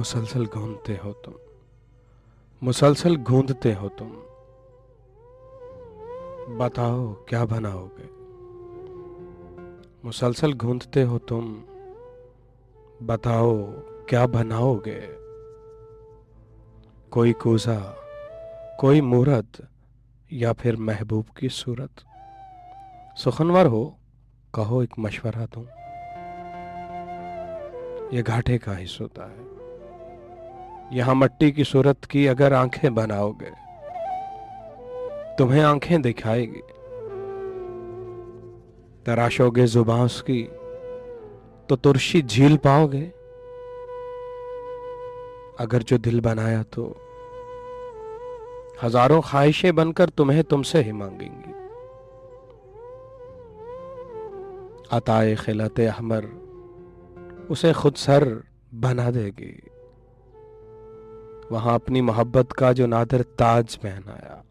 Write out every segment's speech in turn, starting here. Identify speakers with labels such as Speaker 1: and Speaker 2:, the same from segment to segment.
Speaker 1: मुसलसल घूमते हो तुम, मुसलसल गूंदते हो तुम, बताओ क्या बनाओगे। मुसलसल गूंदते हो तुम, बताओ क्या बनाओगे। कोई कूसा, कोई मूरत, या फिर महबूब की सूरत। सुखनवर हो, कहो एक मशवरा दूं। ये घाटे का ही सोता है, यहां मट्टी की सूरत की अगर आंखें बनाओगे, तुम्हें आंखें दिखाएगी। तराशोगे जुबां उसकी तो तुरशी झील पाओगे। अगर जो दिल बनाया तो हजारों ख्वाहिशें बनकर तुम्हें तुमसे ही मांगेंगी। अताए खिलते अहमर उसे खुद सर बना देगी। वहां अपनी मोहब्बत का जो नादिर ताज पहनाया,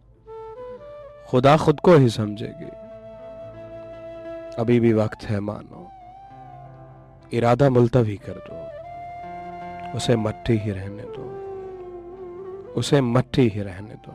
Speaker 1: खुदा खुद को ही समझेगी। अभी भी वक्त है मानो, इरादा मुलतवी कर दो। उसे मट्टी ही रहने दो, उसे मट्टी ही रहने दो।